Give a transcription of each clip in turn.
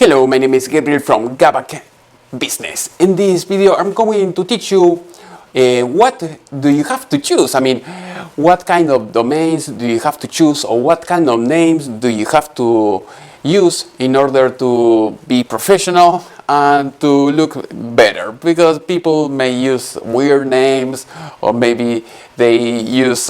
Hello, my name is Gabriel from Gabak Business. In this video, I'm going to teach you what do you have to choose. I mean, what kind of domains do you have to choose, or what kind of names do you have to use in order to be professional and to look better, because people may use weird names, or maybe they use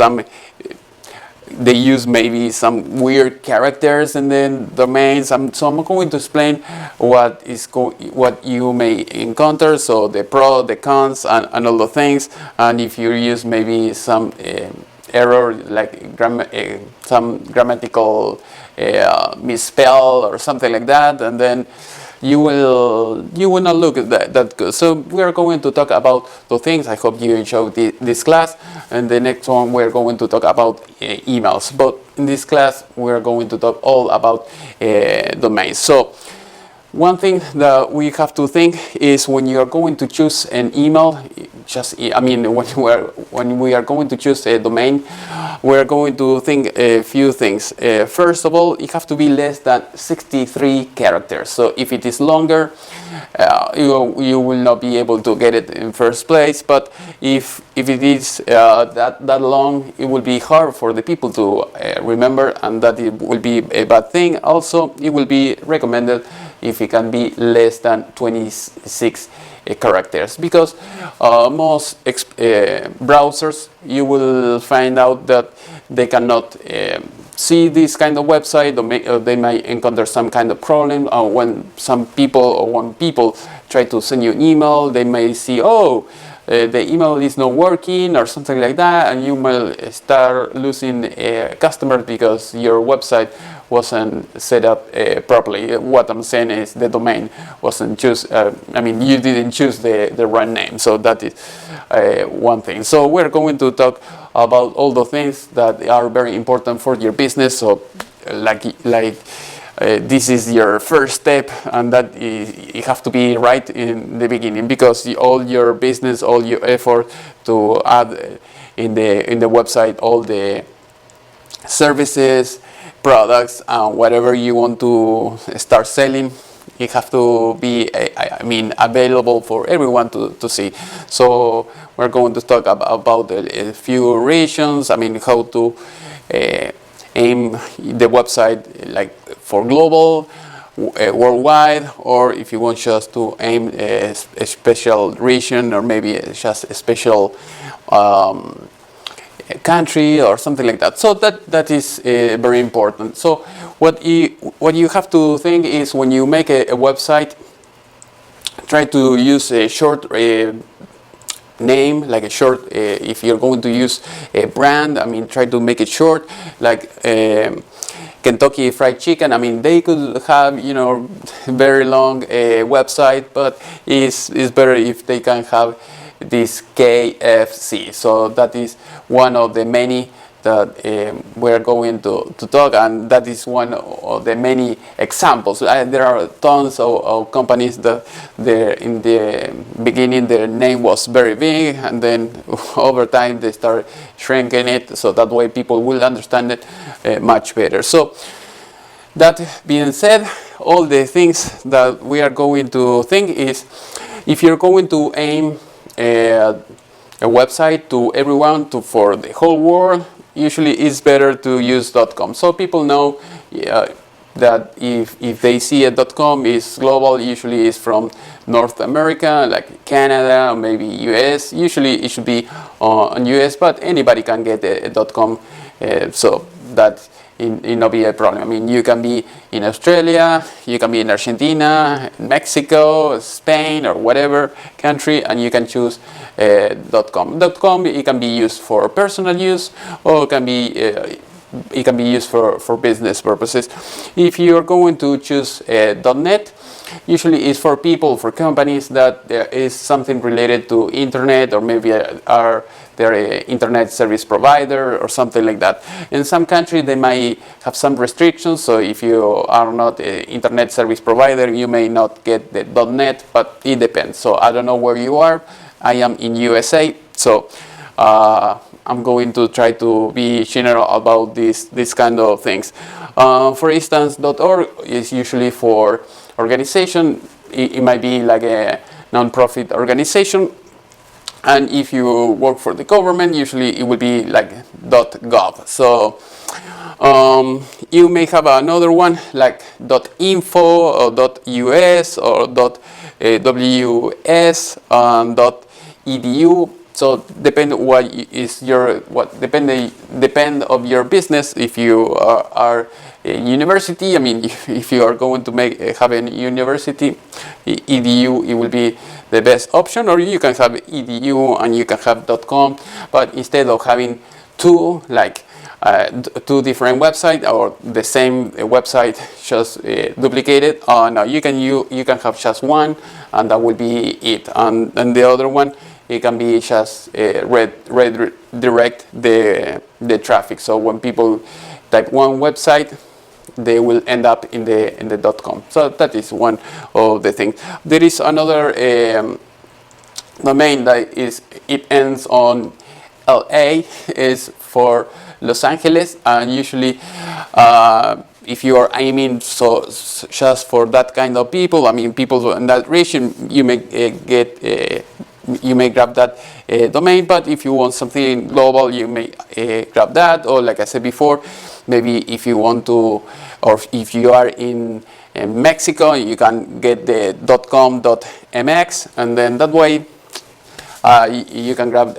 maybe some weird characters and then domains. So I'm going to explain what you may encounter, so the pros, the cons, and all the things. And if you use maybe some error, like some grammatical misspell or something like that, and then you will not look that good. So we are going to talk about the things. I hope you enjoyed this class. And the next one, we're going to talk about emails. But in this class, we're going to talk all about domains. So one thing that we have to think is, when you are going to choose an email, when we are going to choose a domain, we're going to think a few things. First of all, it have to be less than 63 characters. So if it is longer, you will not be able to get it in first place. But if it is that long, it will be hard for the people to remember, and that it will be a bad thing. Also, it will be recommended if it can be less than 26 characters, because most browsers, you will find out that they cannot see this kind of website, or they might encounter some kind of problem. When people try to send you an email, they may see, the email is not working or something like that, and you might start losing customers because your website wasn't set up properly. What I'm saying is, the domain wasn't you didn't choose the right name. So that is one thing. So we're going to talk about all the things that are very important for your business. So this is your first step, and that you have to be right in the beginning, because all your business, all your effort to add in the website all the services, products, and whatever you want to start selling, it have to be available for everyone to see. So we're going to talk about a few regions. How to aim the website, like for global, worldwide, or if you want just to aim a special region, or maybe just a special country or something like that. So that is very important. So what you have to think is, when you make a website, try to use a short name, like a short, if you're going to use a brand, try to make it short, like Kentucky Fried Chicken. They could have very long website, but it's better if they can have this KFC. So that is one of the many that we're going to talk, and that is one of the many examples. There are tons of companies that in the beginning their name was very big, and then over time they start shrinking it, so that way people will understand it much better. So that being said, all the things that we are going to think is, if you're going to aim a website to everyone, for the whole world, usually it's better to use .com. So people know that if they see a .com is global, usually it's from North America, like Canada, or maybe US. Usually it should be on US, but anybody can get a .com, so that it not be a problem. You can be in Australia, you can be in Argentina, Mexico, Spain, or whatever country, and you can choose .com. .com, it can be used for personal use, or it can be used for business purposes. If you're going to choose .net, usually it's for people, for companies that there is something related to internet, or maybe they're an internet service provider or something like that. In some countries they might have some restrictions, so if you are not an internet service provider, you may not get the .net, but it depends. So I don't know where you are. I am in USA, so I'm going to try to be general about this kind of things. For instance, .org is usually for organization. It might be like a non-profit organization. And if you work for the government, usually it will be like .gov. So you may have another one like .info or .us or .ws and .edu. So depend depend of your business. If you are a university, I mean, if you are going to have a university, edu, it will be the best option. Or you can have edu and you can have .com, but instead of having two different websites or the same website just duplicated, no, you can have just one, and that will be it. And the other one, it can be just redirect the traffic. So when people type one website, they will end up in the .com. So that is one of the things. There is another domain that it ends on LA, is for Los Angeles, and usually if you are aiming just for that kind of people, I mean people in that region, you may you may grab that domain. But if you want something global, you may grab that. Or like I said before, maybe if you want to, or if you are in Mexico, you can get the .com.mx, and then that way you can grab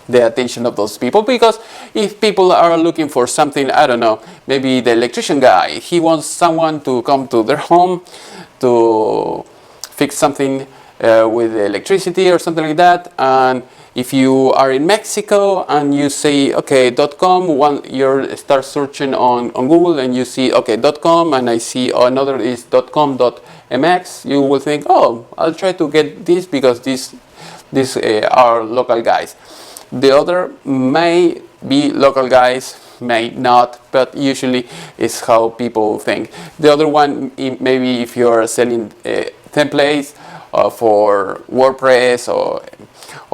the attention of those people. Because if people are looking for something, I don't know, maybe the electrician guy, he wants someone to come to their home to fix something with electricity or something like that. And if you are in Mexico and you say okay .com, you start searching on Google and you see okay .com, and I see another is .com.mx, you will think, oh, I'll try to get this because these are local guys. The other may be local guys, may not, but usually it's how people think. The other one, maybe if you're selling templates for WordPress, or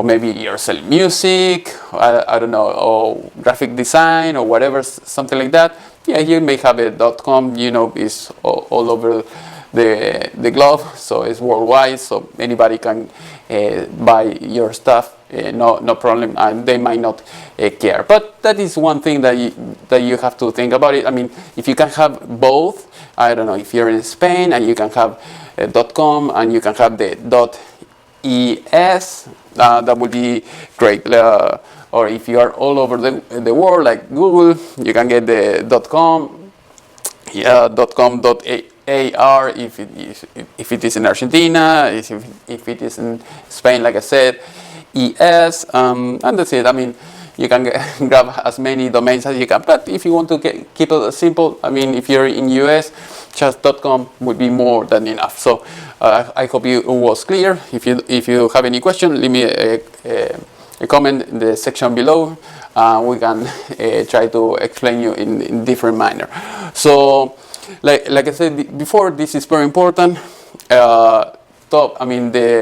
maybe you're selling music, I don't know, or graphic design or whatever, something like that. Yeah, you may have a .com, you know, it's all over the globe, so it's worldwide, so anybody can buy your stuff, no problem, and they might not care. But that is one thing that you have to think about it. I mean, if you can have both, I don't know, if you're in Spain and you can have .com and you can have the .es, that would be great. Or if you are all over the world, like Google, you can get the .com, yeah, .com.ar if it is in Argentina, if it is in Spain, like I said, ES, and that's it. I mean, you can grab as many domains as you can, but if you want to keep it simple, I mean, if you're in US, just .com would be more than enough. So I hope it was clear. If you have any question, leave me a comment in the section below. We can try to explain you in different manner. So like I said before, this is very important. The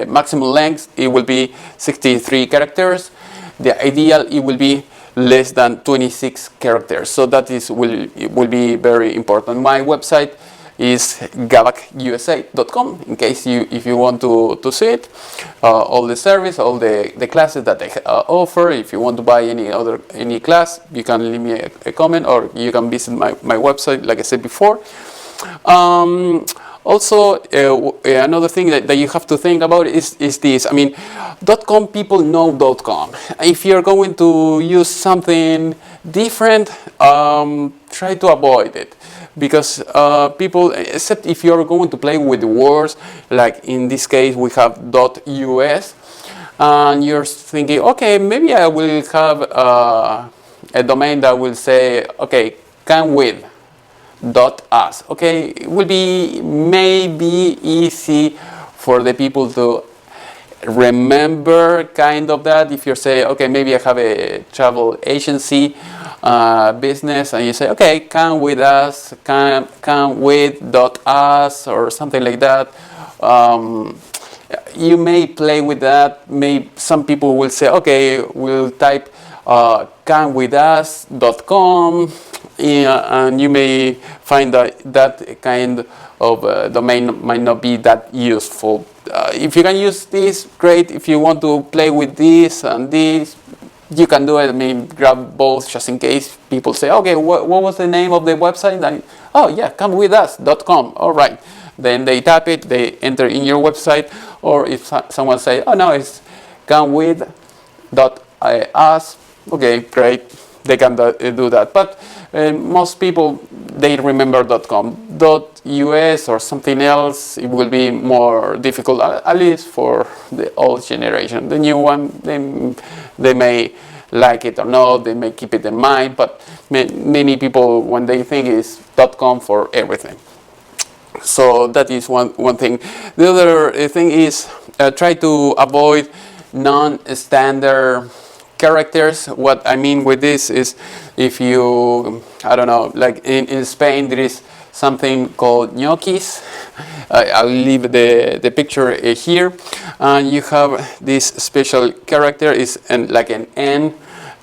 maximum length, it will be 63 characters. The ideal, it will be less than 26 characters. So that will be very important. My website is GabakUSA.com, in case if you want to see it, all the service, all the classes that I offer. If you want to buy any class, you can leave me a comment, or you can visit my website, like I said before. Also, another thing that you have to think about is this. I mean, .com, people know .com. If you're going to use something different, try to avoid it. Because people, except if you're going to play with the words, like in this case we have .us, and you're thinking, okay, maybe I will have a domain that will say, okay, come with .us. Okay, it will be maybe easy for the people to remember kind of that. If you say, okay, maybe I have a travel agency business, and you say, okay, come with us, come with .us or something like that. You may play with that. Some people will say, okay, we'll type comewithus.com, and you may find that kind domain might not be that useful. If you can use this, great. If you want to play with this and this, you can do it. I mean, grab both just in case people say, okay, what was the name of the website? And, oh yeah, come with us.com. All right. Then they tap it, they enter in your website. Or if someone say, oh no, it's come with .us. Okay, great. They can do that. But most people, they remember .com. .us or something else, it will be more difficult, at least for the old generation. The new one, they may like it or not, they may keep it in mind, but many people, when they think, is .com for everything. So that is one thing. The other thing is try to avoid non-standard characters. What I mean with this is, if you, I don't know, like in Spain there is something called gnocchis. I'll leave the picture here, and you have this special character is like an N,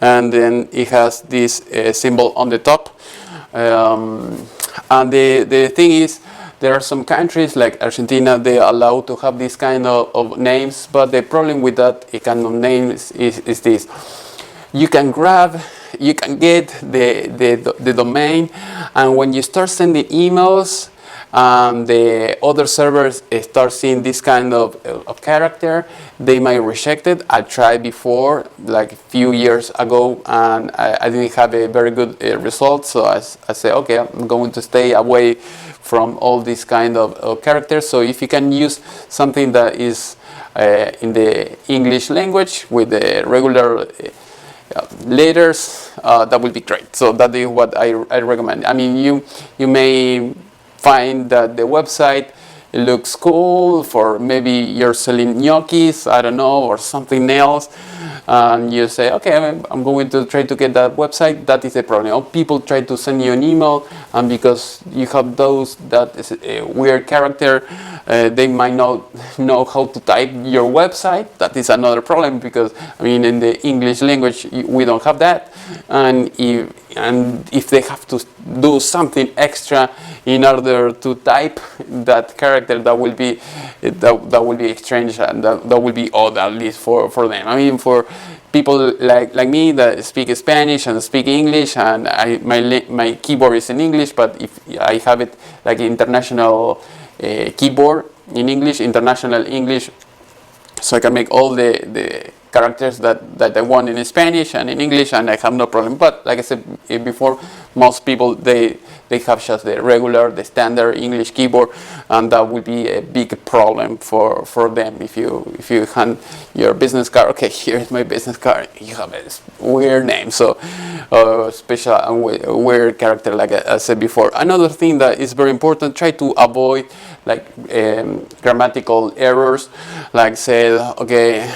and then it has this symbol on the top, and the thing is, there are some countries like Argentina, they are allowed to have this kind of names, but the problem with that kind of names is this. You can get the domain, and when you start sending emails, the other servers start seeing this kind of character, they might reject it. I tried before, like a few years ago, and I didn't have a very good result, so I said, okay, I'm going to stay away from all these kind of characters. So if you can use something that is in the English language with the regular letters, that would be great. So that is what I recommend. I mean, you may find that the website looks cool for, maybe you're selling gnocchis, I don't know, or something else, and you say, okay, I'm going to try to get that website. That is a problem. People try to send you an email, and because you have that is a weird character, they might not know how to type your website. That is another problem, because I mean, in the English language we don't have that, and if they have to do something extra in order to type that character, that will be strange, and that will be odd, at least for them. I mean, for people like me that speak Spanish and speak English, and my keyboard is in English, but if I have it like international keyboard in English, international English, so I can make all the characters that I want in Spanish and in English, and I have no problem. But like I said before, most people they have just the standard English keyboard, and that would be a big problem for them. If you hand your business card, okay, here's my business card, you have a weird name, so special and weird character, like I said before. Another thing that is very important, try to avoid like grammatical errors, like say, okay,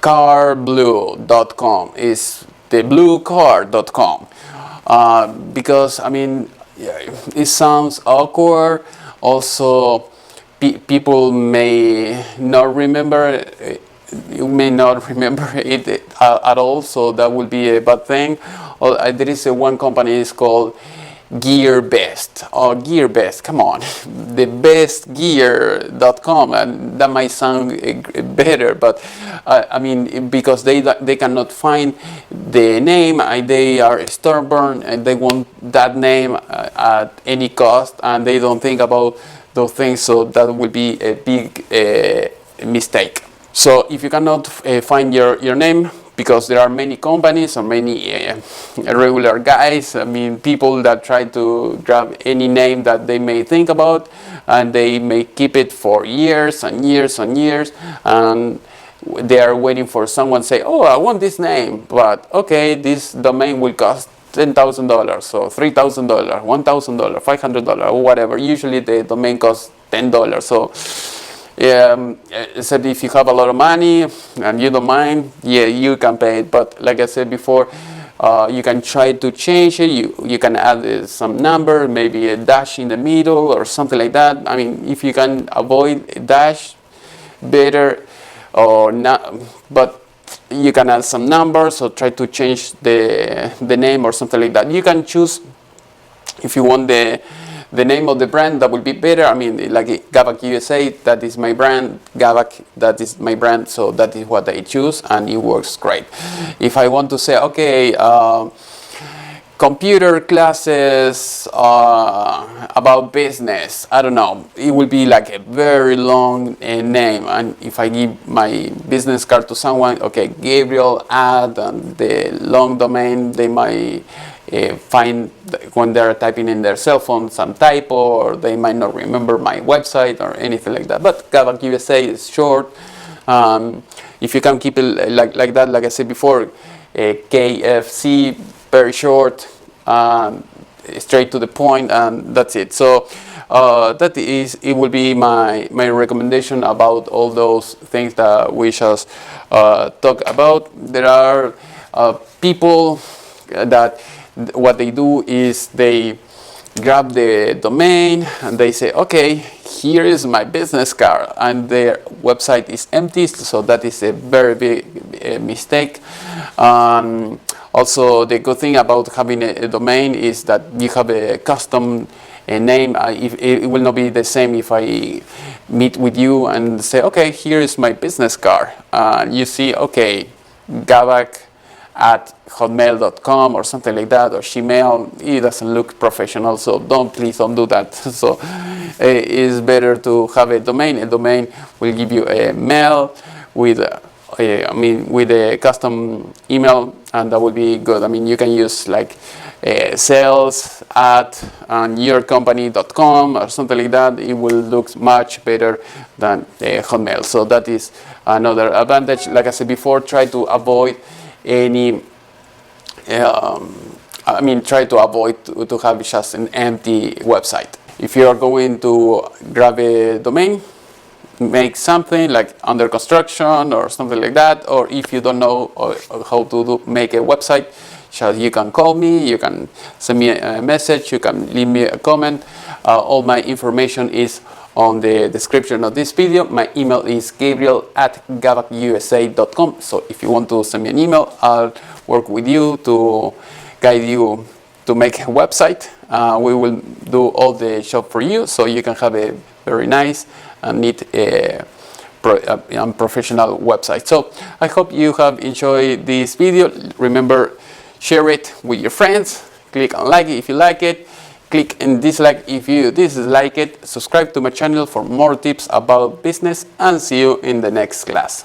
carblue.com is the bluecar.com, because I mean, it sounds awkward. Also, people may not remember you may not remember it at all, so that would be a bad thing. There is one company is called GearBest, or GearBest, come on, the bestgear.com, and that might sound better, but I mean, because they cannot find the name, they are stubborn and they want that name at any cost, and they don't think about those things, so that will be a big mistake. So if you cannot find your name, because there are many companies or many regular guys, I mean, people that try to grab any name that they may think about, and they may keep it for years and years and years, and they are waiting for someone to say, oh, I want this name, but okay, this domain will cost $10,000, so $3,000, $1,000, $500, or whatever. Usually the domain costs $10, so except if you have a lot of money and you don't mind, yeah, you can pay it. But like I said before, you can try to change it. You can add some number, maybe a dash in the middle or something like that. I mean, if you can avoid a dash, better, or not. But you can add some numbers or try to change the name or something like that. You can choose if you want the the name of the brand, that will be better. I mean, like GabakUSA, that is my brand. Gabak, that is my brand. So that is what I choose, and it works great. If I want to say, okay, computer classes about business, I don't know, it will be like a very long name. And if I give my business card to someone, okay, Gabriel add, and the long domain, they might find when they're typing in their cell phone some typo, or they might not remember my website or anything like that. But GabakUSA is short. If you can keep it like that, like I said before, KFC, very short, straight to the point, and that's it. So it will be my recommendation about all those things that we just talk about. There are people that what they do is they grab the domain and they say, okay, here is my business card, and their website is empty. So that is a very big mistake. Also, the good thing about having a domain is that you have a custom name. It will not be the same if I meet with you and say, okay, here is my business card. You see, okay, Gabak at hotmail.com or something like that, or Gmail. It doesn't look professional, so please don't do that. So it's better to have a domain. A domain will give you a mail with with a custom email, and that will be good. I mean, you can use like sales at yourcompany.com or something like that. It will look much better than Hotmail. So that is another advantage. Like I said before, try to avoid any try to avoid to have just an empty website. If you are going to grab a domain, make something like under construction or something like that, or if you don't know how to make a website, you can call me, you can send me a message, you can leave me a comment. All my information is on the description of this video. My email is gabriel@gabakusa.com. So if you want to send me an email, I'll work with you to guide you to make a website. We will do all the job for you, so you can have a very nice and neat professional website. So I hope you have enjoyed this video. Remember, share it with your friends. Click on like it if you like it. Click and dislike if you dislike it. Subscribe to my channel for more tips about business, and see you in the next class.